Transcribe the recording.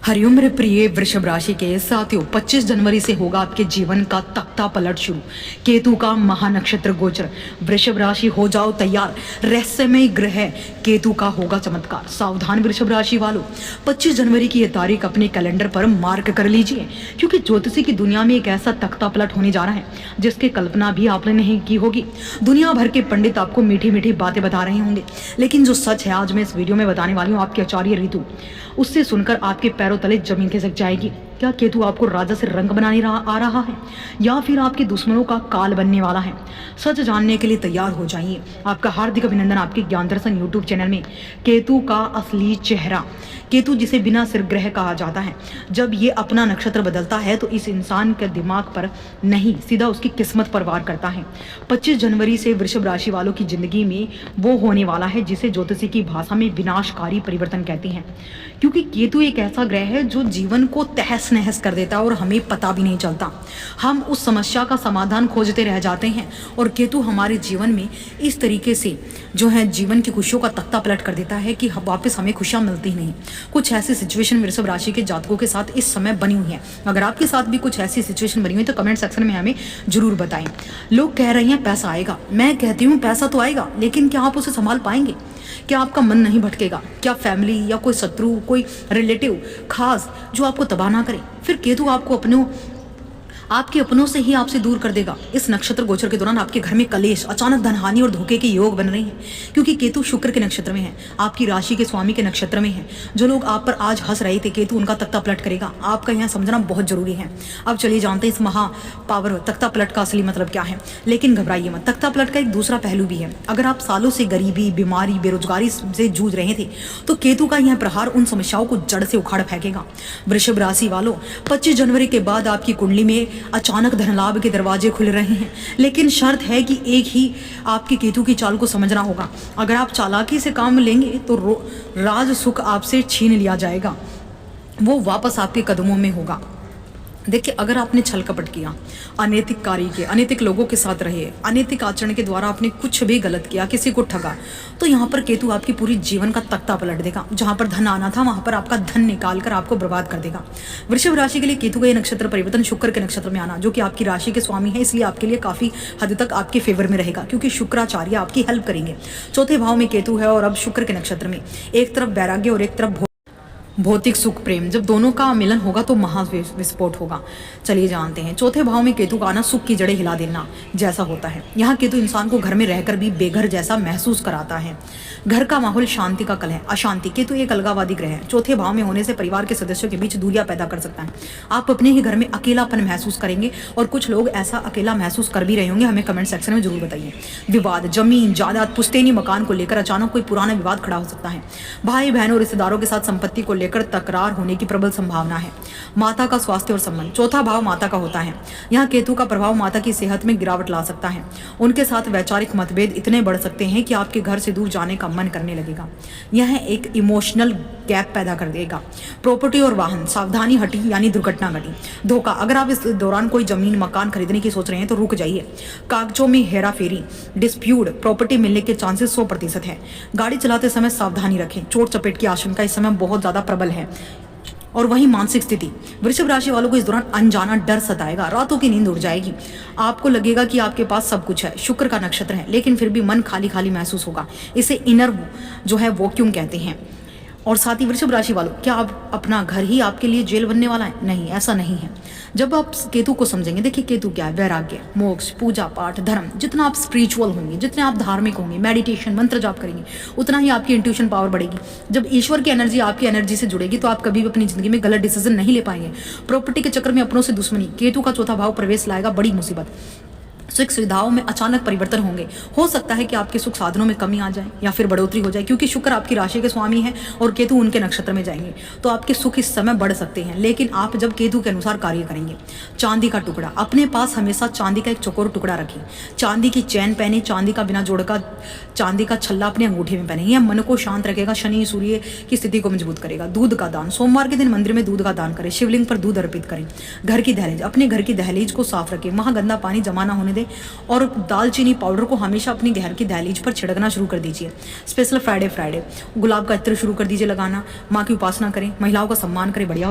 हरिओम मेरे प्रिय वृषभ राशि के साथियों, 25 जनवरी से होगा आपके जीवन का तख्ता पलट शुरू। केतु का महानक्षत्र गोचर। वृषभ राशि हो जाओ तैयार, रहस्यमय ग्रह केतु का होगा चमत्कार। सावधान वृषभ राशि वालों, 25 जनवरी की यह तारीख अपने कैलेंडर पर मार्क कर लीजिए, क्योंकि ज्योतिषी की दुनिया में एक ऐसा तख्ता पलट होने जा रहा है जिसकी कल्पना भी आपने नहीं की होगी। दुनिया भर के पंडित आपको मीठी मीठी बातें बता रहे होंगे, लेकिन जो सच है आज मैं इस वीडियो में बताने वाली हूँ आपके आचार्य ऋतु, उससे सुनकर आपके पैरों तले जमीन खिसक जाएगी। क्या केतु आपको राजा से रंग बनाने आ रहा है, या फिर आपके दुश्मनों का काल बनने वाला है? सच जानने के लिए तैयार हो जाइए। आपका हार्दिक अभिनंदन आपके ज्ञान दर्शन यूट्यूब चैनल में। केतु का असली चेहरा। केतु जिसे बिना सिर ग्रह कहा जाता है, जब ये अपना नक्षत्र बदलता है तो इस इंसान के दिमाग पर नहीं, सीधा उसकी किस्मत पर वार करता है। 25 जनवरी से वृषभ राशि वालों की जिंदगी में वो होने वाला है जिसे ज्योतिषी की भाषा में विनाशकारी परिवर्तन कहती हैं, क्योंकि केतु एक ऐसा ग्रह है जो जीवन को तहस नहस कर देता है और हमें पता भी नहीं चलता। हम उस समस्या का समाधान खोजते रह जाते हैं और केतु हमारे जीवन में इस तरीके से जो है जीवन की खुशियों का तख्ता पलट कर देता है कि वापस हमें खुशियां मिलती ही नहीं। कुछ ऐसी सिचुएशन वृषभ राशि के जातकों के साथ इस समय बनी हुई है। अगर आपके साथ भी कुछ ऐसी सिचुएशन बनी हुई तो कमेंट सेक्शन में हमें जरूर बताएं। लोग कह रहे हैं पैसा आएगा, मैं कहती हूँ पैसा तो आएगा, लेकिन क्या आप उसे संभाल पाएंगे? क्या आपका मन नहीं भटकेगा? क्या फैमिली या कोई शत्रु, कोई रिलेटिव खास जो आपको तबाह ना करे? फिर केतु आपको आपके अपनों से ही आपसे दूर कर देगा। इस नक्षत्र गोचर के दौरान आपके घर में कलेश, अचानक धनहानि और धोखे के योग बन रहे हैं, क्योंकि केतु शुक्र के नक्षत्र में है, आपकी राशि के स्वामी के नक्षत्र में है। जो लोग आप पर आज हंस रहे थे, केतु उनका तख्ता पलट करेगा। आपका यहाँ समझना बहुत जरूरी है। अब चलिए जानते हैं इस महापावर तख्ता पलट का असली मतलब क्या है। लेकिन घबराइए मत, तख्ता पलट का एक दूसरा पहलू भी है। अगर आप सालों से गरीबी, बीमारी, बेरोजगारी से जूझ रहे थे तो केतु का यह प्रहार उन समस्याओं को जड़ से उखाड़ फेंकेगा। वृषभ राशि वालों, 25 जनवरी के बाद आपकी कुंडली में अचानक धन लाभ के दरवाजे खुल रहे हैं, लेकिन शर्त है कि एक ही आपके केतु की चाल को समझना होगा। अगर आप चालाकी से काम लेंगे तो राज सुख आपसे छीन लिया जाएगा, वो वापस आपके कदमों में होगा। देखिए, अगर आपने छल कपट किया, अनैतिक कार्य किए, अनैतिक लोगों के साथ रहे, अनैतिक आचरण के द्वारा आपने कुछ भी गलत किया, किसी को ठगा, तो यहाँ पर केतु आपकी पूरी जीवन का तख्ता पलट देगा। जहाँ पर धन आना था वहाँ पर आपका धन निकाल कर आपको बर्बाद कर देगा। वृषभ राशि के लिए केतु का ये नक्षत्र परिवर्तन शुक्र के नक्षत्र में आना, जो कि आपकी राशि के स्वामी है, इसलिए आपके लिए काफी हद तक आपके फेवर में रहेगा, क्योंकि शुक्राचार्य आपकी हेल्प करेंगे। चौथे भाव में केतु है और अब शुक्र के नक्षत्र में, एक तरफ वैराग्य और एक तरफ भौतिक सुख प्रेम, जब दोनों का मिलन होगा तो महाविस्फोट होगा। चलिए जानते हैं। चौथे भाव में केतु का आना सुख की जड़ें हिला देना जैसा होता है। यहाँ केतु इंसान को घर में रहकर भी बेघर जैसा महसूस कराता है। घर का माहौल शांति का कलह, अशांति। केतु एक अलगावादी ग्रह है। चौथे भाव में होने से परिवार के सदस्यों के बीच दूरियां पैदा कर सकता है। आप अपने ही घर में अकेलापन महसूस करेंगे, और कुछ लोग ऐसा अकेला महसूस कर भी रहे होंगे। हमें कमेंट सेक्शन में जरूर बताइए। विवाद, जमीन जायदाद, पुश्तैनी मकान को लेकर अचानक कोई पुराना विवाद खड़ा हो सकता है। भाई बहनों रिश्तेदारों के साथ संपत्ति को लेकर तकरार होने की प्रबल संभावना है। माता का स्वास्थ्य और संबंध, चौथा भाव माता का होता है। यहाँ केतु का प्रभाव माता की सेहत में गिरावट ला सकता है। उनके साथ वैचारिक मतभेद इतने बढ़ सकते हैं कि आपके घर से दूर जाने का मन करने लगेगा। यह एक इमोशनल गैप पैदा कर देगा। प्रॉपर्टी और वाहन, सावधानी हटी यानी दुर्घटना घटी। धोखा, अगर आप इस दौरान कोई जमीन मकान खरीदने की सोच रहे हैं तो रुक जाइए। कागजों में हेरा फेरी, डिस्प्यूट, प्रॉपर्टी मिलने के चांसेस 100% है। गाड़ी चलाते समय सावधानी रखें। चोट चपेट की आशंका इस समय बहुत ज्यादा प्रबल है। और वही मानसिक स्थिति, वृषभ राशि वालों को इस दौरान अनजाना डर सताएगा, रातों की नींद उड़ जाएगी। आपको लगेगा कि आपके पास सब कुछ है, शुक्र का नक्षत्र है, लेकिन फिर भी मन खाली खाली महसूस होगा। इसे इनर जो है वैक्यूम कहते हैं। और साथ ही वृषभ राशि वालों, क्या आप अपना घर ही आपके लिए जेल बनने वाला है? नहीं, ऐसा नहीं है। जब आप केतु को समझेंगे, देखिए केतु क्या है, वैराग्य, मोक्ष, पूजा पाठ, धर्म। जितना आप स्पिरिचुअल होंगे, जितने आप धार्मिक होंगे, मेडिटेशन, मंत्र जाप करेंगे, उतना ही आपकी इंट्यूशन पावर बढ़ेगी। जब ईश्वर की एनर्जी आपकी एनर्जी से जुड़ेगी तो आप कभी भी अपनी जिंदगी में गलत डिसीजन नहीं ले पाएंगे। प्रॉपर्टी के चक्कर में अपनों से दुश्मनी, केतु का चौथा भाव प्रवेश लाएगा बड़ी मुसीबत। सुख सुविधाओं में अचानक परिवर्तन होंगे। हो सकता है कि आपके सुख साधनों में कमी आ जाए या फिर बढ़ोतरी हो जाए, क्योंकि शुक्र आपकी राशि के स्वामी है और केतु उनके नक्षत्र में जाएंगे, तो आपके सुख इस समय बढ़ सकते हैं, लेकिन आप जब केतु के अनुसार कार्य करेंगे। चांदी का टुकड़ा, अपने पास हमेशा चांदी का एक चौकोर टुकड़ा रखें। चांदी की चैन पहने, चांदी का बिना जोड़ का चांदी का छल्ला अपने अंगूठे में पहने। यह मन को शांत रखेगा, शनि सूर्य की स्थिति को मजबूत करेगा। दूध का दान, सोमवार के दिन मंदिर में दूध का दान करें, शिवलिंग पर दूध अर्पित करें। घर की दहलीज, अपने घर की दहलीज को साफ रखें, वहां गंदा पानी जमा ना होने दें। और दालचीनी पाउडर को हमेशा अपनी घर की दहलीज पर छिड़कना शुरू कर दीजिए। स्पेशल फ्राइडे गुलाब का इत्र शुरू कर दीजिए लगाना। माँ की उपासना करें, महिलाओं का सम्मान करें, बढ़िया।